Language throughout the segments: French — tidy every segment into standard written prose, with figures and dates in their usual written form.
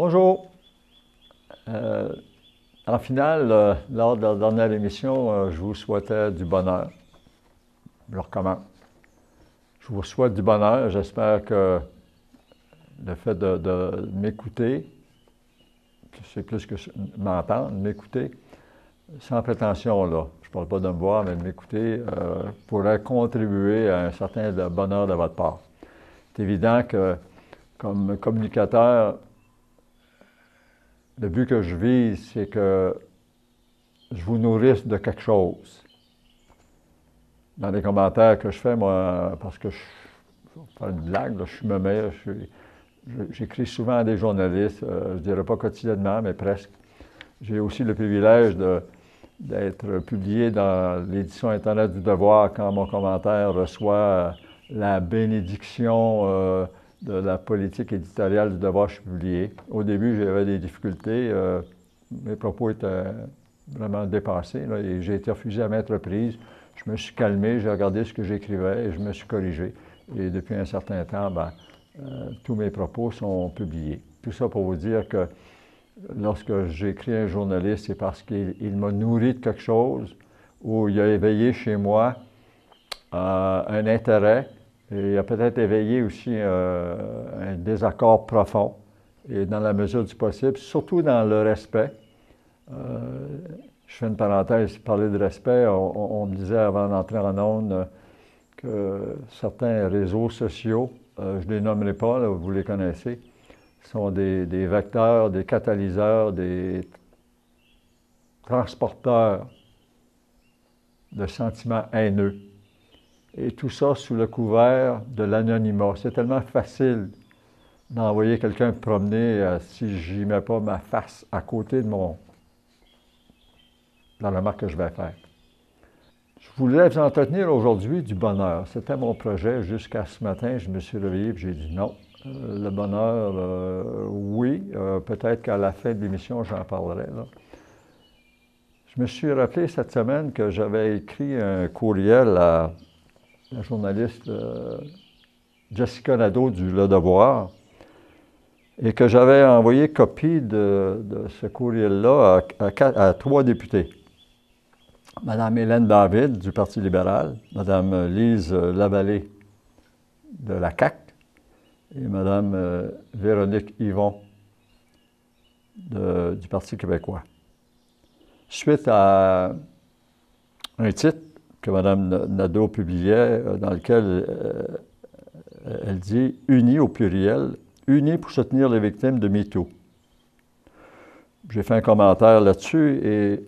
Bonjour. En finale, lors de la dernière émission, je vous souhaitais du bonheur. Je recommence. Je vous souhaite du bonheur. J'espère que le fait de m'écouter, c'est plus que m'entendre, m'écouter, sans prétention, là. Je ne parle pas de me voir, mais de m'écouter, pourrait contribuer à un certain bonheur de votre part. C'est évident que, comme communicateur, le but que je vise, c'est que je vous nourrisse de quelque chose. Dans les commentaires que je fais, moi, parce que je vais faire une blague, là, je suis memé, j'écris souvent à des journalistes, je ne dirais pas quotidiennement, mais presque. J'ai aussi le privilège d'être publié dans l'édition Internet du Devoir quand mon commentaire reçoit la bénédiction de la politique éditoriale du Devoir, je suis publié. Au début, j'avais des difficultés. Mes propos étaient vraiment dépassés, là, et j'ai été refusé à maintes reprises. Je me suis calmé, j'ai regardé ce que j'écrivais et je me suis corrigé. Et depuis un certain temps, tous mes propos sont publiés. Tout ça pour vous dire que lorsque j'écris à un journaliste, c'est parce qu'il m'a nourri de quelque chose ou il a éveillé chez moi un intérêt et il a peut-être éveillé aussi un désaccord profond. Et dans la mesure du possible, surtout dans le respect, je fais une parenthèse, parler de respect, on me disait avant d'entrer en ondes que certains réseaux sociaux, je ne les nommerai pas, là, vous les connaissez, sont des vecteurs, des catalyseurs, des transporteurs de sentiments haineux. Et tout ça sous le couvert de l'anonymat. C'est tellement facile d'envoyer quelqu'un promener si je n'y mets pas ma face à côté de dans la remarque que je vais faire. Je voulais vous entretenir aujourd'hui du bonheur. C'était mon projet jusqu'à ce matin. Je me suis réveillé et j'ai dit non. Le bonheur, oui. Peut-être qu'à la fin de l'émission, j'en parlerai. Là. Je me suis rappelé cette semaine que j'avais écrit un courriel à la journaliste Jessica Nadeau du Le Devoir et que j'avais envoyé copie de ce courriel-là à 3 députés. Mme Hélène David du Parti libéral, Mme Lise Lavallée de la CAQ et Mme Véronique Yvon du Parti québécois. Suite à un titre que Mme Nadeau publiait dans lequel elle dit « Unis au pluriel, unis pour soutenir les victimes de MeToo ». J'ai fait un commentaire là-dessus et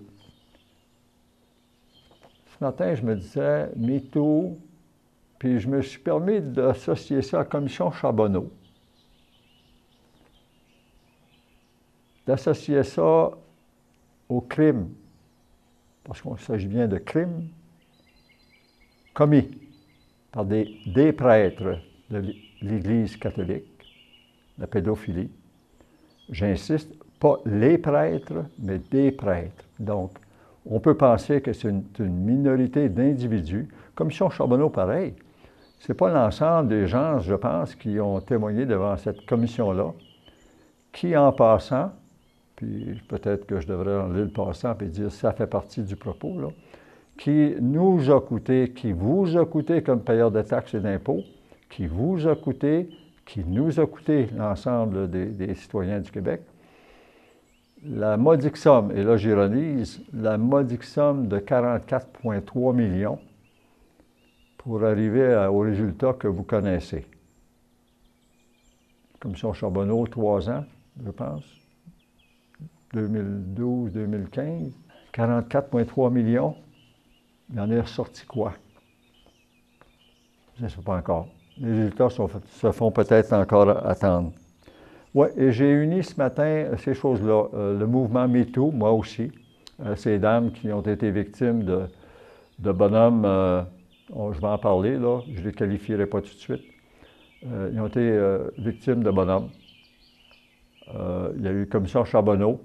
ce matin, je me disais « MeToo », puis je me suis permis d'associer ça à la commission Charbonneau. D'associer ça au crime, parce qu'il s'agit bien de crimes commis par des prêtres de l'Église catholique, la pédophilie. J'insiste, pas les prêtres, mais des prêtres. Donc, on peut penser que c'est une minorité d'individus. Commission Charbonneau, pareil. Ce n'est pas l'ensemble des gens, je pense, qui ont témoigné devant cette commission-là, qui, en passant, puis peut-être que je devrais enlever le passant et dire ça fait partie du propos, là, qui nous a coûté, qui vous a coûté comme payeur de taxes et d'impôts, qui vous a coûté, qui nous a coûté l'ensemble des citoyens du Québec, la modique somme, et là j'ironise, la modique somme de 44,3 millions pour arriver au résultat que vous connaissez. Commission Charbonneau, 3 ans, je pense, 2012-2015, 44,3 millions. Il en est ressorti quoi? Je ne sais pas encore. Les résultats se font peut-être encore attendre. Oui, et j'ai uni ce matin ces choses-là. Le mouvement MeToo, moi aussi. Ces dames qui ont été victimes de bonhommes, je vais en parler, là, je ne les qualifierai pas tout de suite. Ils ont été victimes de bonhommes. Il y a eu Commission Charbonneau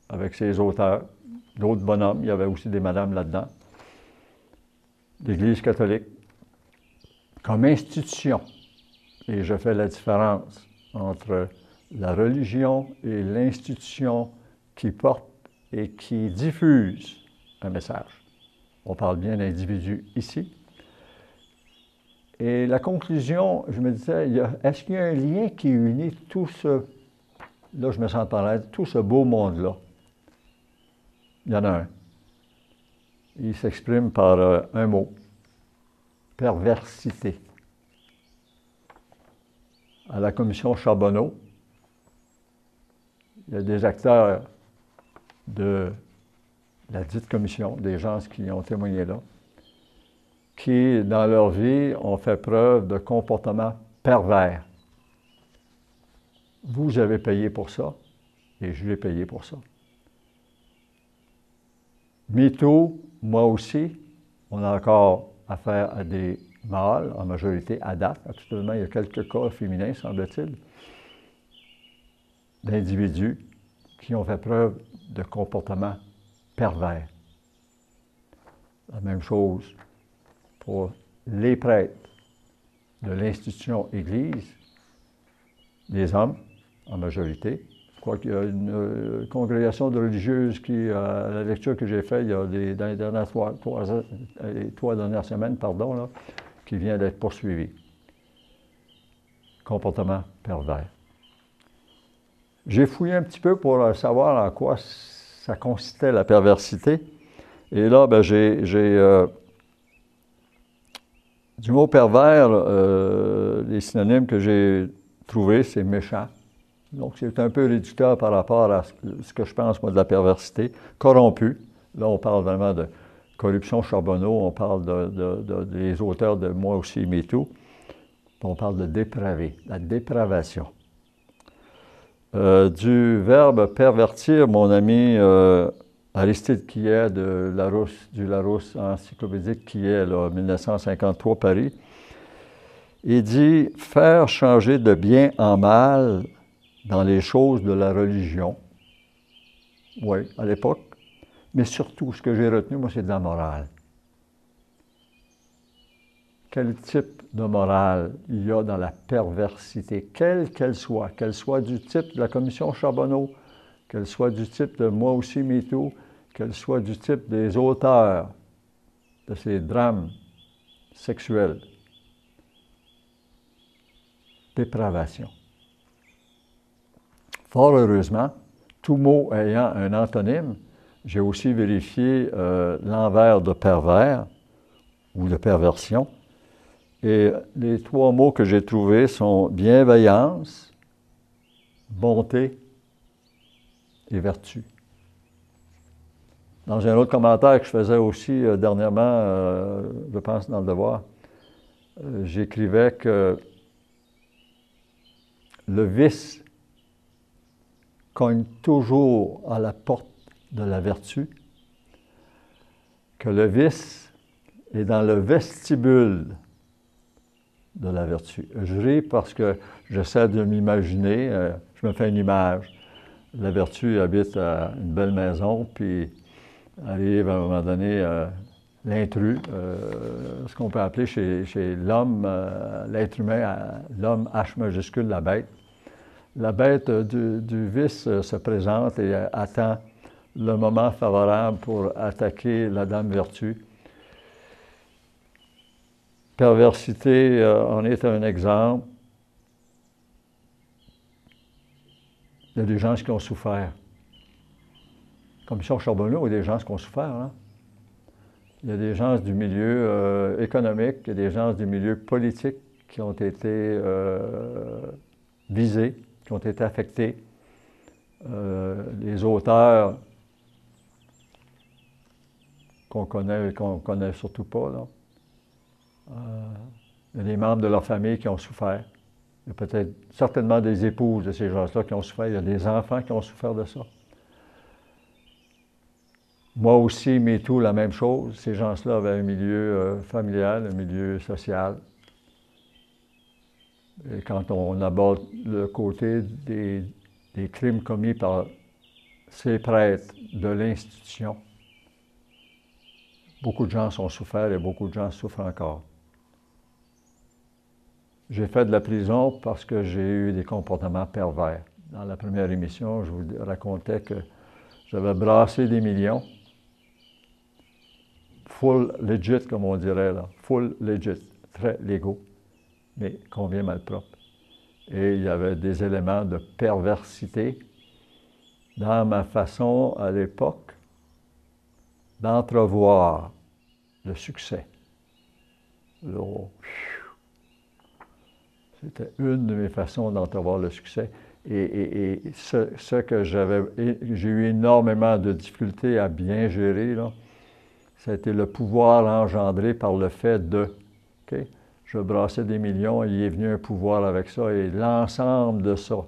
avec ses auteurs, d'autres bonhommes. Il y avait aussi des madames là-dedans. L'Église catholique, comme institution. Et je fais la différence entre la religion est l'institution qui porte et qui diffuse un message. On parle bien d'individus ici. Et la conclusion, je me disais, est-ce qu'il y a un lien qui unit tout ce, là je me sens par l'aide, tout ce beau monde-là? Il y en a un. Il s'exprime par un mot, perversité. À la commission Charbonneau, il y a des acteurs de la dite commission, des gens qui ont témoigné là, qui, dans leur vie, ont fait preuve de comportements pervers. Vous avez payé pour ça, et je l'ai payé pour ça. MeToo, moi aussi, on a encore affaire à des mâles, en majorité à date. Actuellement, il y a quelques cas féminins, semble-t-il, d'individus qui ont fait preuve de comportements pervers. La même chose pour les prêtres de l'institution Église, des hommes, en majorité. Je crois qu'il y a une congrégation de religieuses qui, à la lecture que j'ai faite il y a dans les dernières trois dernières semaines, là, qui vient d'être poursuivie. Comportement pervers. J'ai fouillé un petit peu pour savoir en quoi ça consistait la perversité. Et là, ben, du mot pervers, les synonymes que j'ai trouvés, c'est méchant. Donc, c'est un peu réducteur par rapport à ce que je pense, moi, de la perversité. Corrompu. Là, on parle vraiment de corruption Charbonneau, on parle des auteurs de Moi aussi, MeToo. On parle de dépravé, la dépravation. Du verbe pervertir, mon ami Aristide Quillet du Larousse encyclopédique Quillet, 1953, Paris, il dit « faire changer de bien en mal dans les choses de la religion ». Oui, à l'époque. Mais surtout, ce que j'ai retenu, moi, c'est de la morale. Quel type de morale il y a dans la perversité, quelle qu'elle soit du type de la commission Charbonneau, qu'elle soit du type de Moi aussi, MeToo, qu'elle soit du type des auteurs de ces drames sexuels. Dépravation. Fort heureusement, tout mot ayant un antonyme, j'ai aussi vérifié l'envers de pervers ou de perversion. Et les trois mots que j'ai trouvés sont bienveillance, bonté et vertu. Dans un autre commentaire que je faisais aussi dernièrement, je pense dans le Devoir, j'écrivais que le vice cogne toujours à la porte de la vertu, que le vice est dans le vestibule de la vertu. Je ris parce que j'essaie de m'imaginer, je me fais une image. La vertu habite à une belle maison, puis arrive à un moment donné l'intrus, ce qu'on peut appeler chez l'homme, l'être humain, l'homme H majuscule, la bête. La bête du vice se présente et attend le moment favorable pour attaquer la dame vertu. Perversité en est un exemple. Il y a des gens qui ont souffert. Comme sur Charbonneau, il y a des gens qui ont souffert. Hein? Il y a des gens du milieu économique, il y a des gens du milieu politique qui ont été visés, qui ont été affectés. Les auteurs qu'on connaît surtout pas, là. Il y a des membres de leur famille qui ont souffert. Il y a peut-être certainement des épouses de ces gens-là qui ont souffert. Il y a des enfants qui ont souffert de ça. Moi aussi, MeToo, la même chose. Ces gens-là avaient un milieu familial, un milieu social. Et quand on aborde le côté des crimes commis par ces prêtres de l'institution, beaucoup de gens ont souffert et beaucoup de gens souffrent encore. J'ai fait de la prison parce que j'ai eu des comportements pervers dans la première émission, je vous racontais que j'avais brassé des millions. Full legit, comme on dirait là. Full legit. Très légaux, mais combien malpropres. Et il y avait des éléments de perversité dans ma façon, à l'époque, d'entrevoir le succès. C'était une de mes façons d'entrevoir le succès. Et ce que j'ai eu énormément de difficultés à bien gérer, là, c'était le pouvoir engendré par le fait de, okay? Je brassais des millions, il est venu un pouvoir avec ça, et l'ensemble de ça,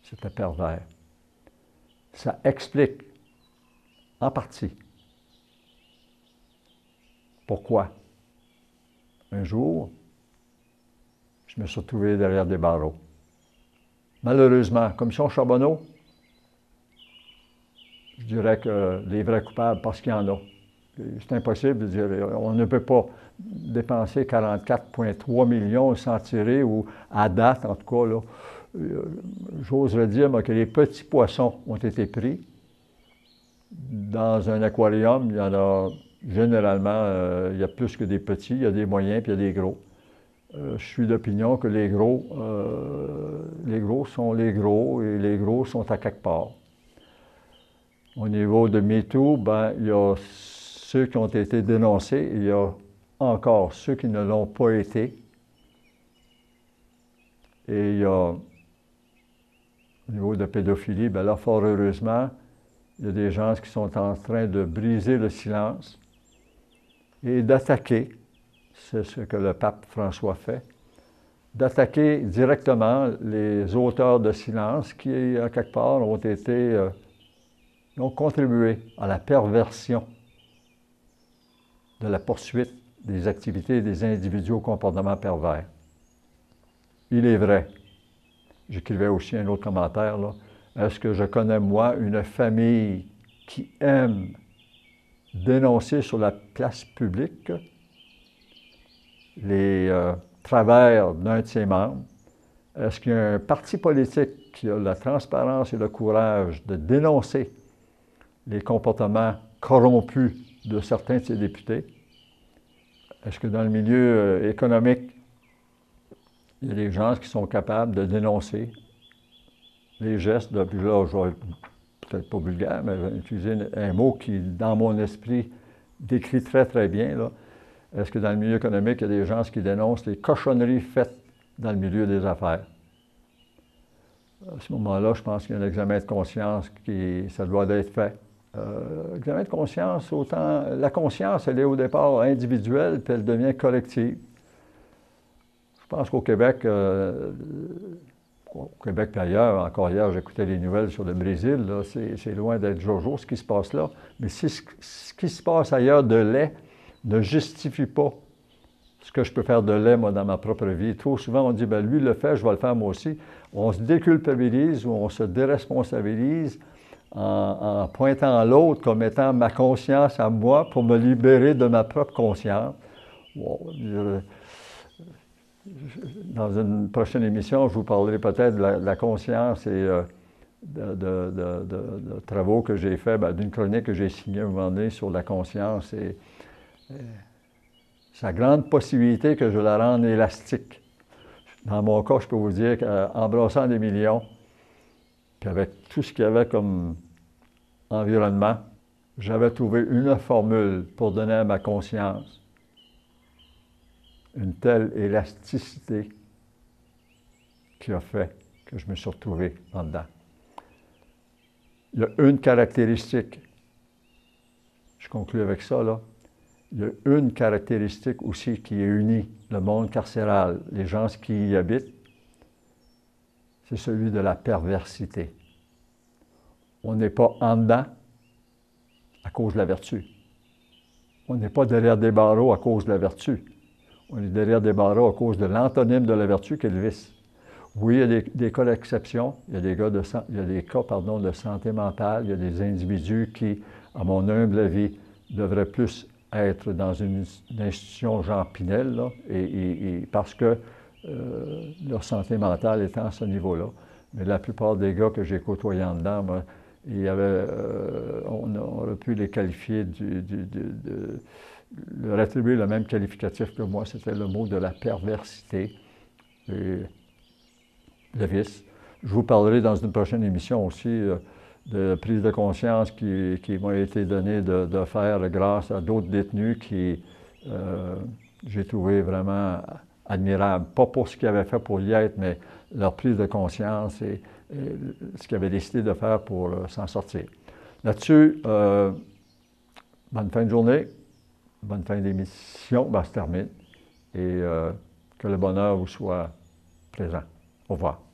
c'était pervers. Ça explique, en partie, pourquoi. Un jour, je me suis retrouvé derrière des barreaux. Malheureusement, commission Charbonneau, je dirais que les vrais coupables, parce qu'il y en a. C'est impossible de dire, on ne peut pas dépenser 44,3 millions sans tirer, ou à date, en tout cas, là, j'oserais dire moi, que les petits poissons ont été pris. Dans un aquarium, il y en a généralement, il y a plus que des petits, il y a des moyens puis il y a des gros. Je suis d'opinion que les gros sont les gros et les gros sont à quelque part. Au niveau de MeToo, ben, il y a ceux qui ont été dénoncés, il y a encore ceux qui ne l'ont pas été. Et il y a, au niveau de pédophilie, ben là, fort heureusement, il y a des gens qui sont en train de briser le silence et d'attaquer, c'est ce que le pape François fait, d'attaquer directement les auteurs de silence qui, à quelque part, ont contribué à la perversion de la poursuite des activités des individus au comportement pervers. Il est vrai, j'écrivais aussi un autre commentaire, là, est-ce que je connais, moi, une famille qui aime dénoncer sur la place publique les travers d'un de ses membres? Est-ce qu'il y a un parti politique qui a la transparence et le courage de dénoncer les comportements corrompus de certains de ses députés? Est-ce que dans le milieu économique, il y a des gens qui sont capables de dénoncer les gestes de... Puis là, je vais peut-être pas vulgaire, mais je vais utiliser un mot qui, dans mon esprit, décrit très, très bien, là. Est-ce que dans le milieu économique, il y a des gens qui dénoncent les cochonneries faites dans le milieu des affaires? À ce moment-là, je pense qu'il y a un examen de conscience ça doit être fait. Examen de conscience, autant... La conscience, elle est au départ individuelle, puis elle devient collective. Je pense qu'au Québec, puis ailleurs, encore hier, j'écoutais les nouvelles sur le Brésil, c'est loin d'être jojo ce qui se passe là, mais ce qui se passe ailleurs de laid ne justifie pas ce que je peux faire de laid, moi, dans ma propre vie. Trop souvent, on dit, bien, lui le fait, je vais le faire moi aussi. On se déculpabilise ou on se déresponsabilise en pointant l'autre comme étant ma conscience à moi pour me libérer de ma propre conscience. Wow. Dans une prochaine émission, je vous parlerai peut-être de la conscience et de travaux que j'ai faits, d'une chronique que j'ai signée à un moment donné sur la conscience et sa grande possibilité que je la rende élastique. Dans mon cas, je peux vous dire qu'en brassant des millions, puis avec tout ce qu'il y avait comme environnement, j'avais trouvé une formule pour donner à ma conscience une telle élasticité qui a fait que je me suis retrouvé en dedans. Il y a une caractéristique, je conclue avec ça, là. Il y a une caractéristique aussi qui unit le monde carcéral, les gens qui y habitent, c'est celui de la perversité. On n'est pas en dedans à cause de la vertu. On n'est pas derrière des barreaux à cause de la vertu. On est derrière des barreaux à cause de l'antonyme de la vertu qui est le vice. Oui, il y a des cas d'exception, il y a des cas de santé mentale, il y a des individus qui, à mon humble avis, devraient plus être dans une institution genre Pinel, là, et parce que leur santé mentale étant à ce niveau-là. Mais la plupart des gars que j'ai côtoyés en dedans, moi, il y avait, on aurait pu les qualifier, leur attribuer le même qualificatif que moi, c'était le mot de la perversité et le vice. Je vous parlerai dans une prochaine émission aussi de prise de conscience qui m'a été donnée de faire grâce à d'autres détenus qui j'ai trouvé vraiment admirable. Pas pour ce qu'ils avaient fait pour y être, mais leur prise de conscience et ce qu'ils avaient décidé de faire pour s'en sortir. Là-dessus, bonne fin de journée, bonne fin d'émission, ben, se termine, et que le bonheur vous soit présent. Au revoir.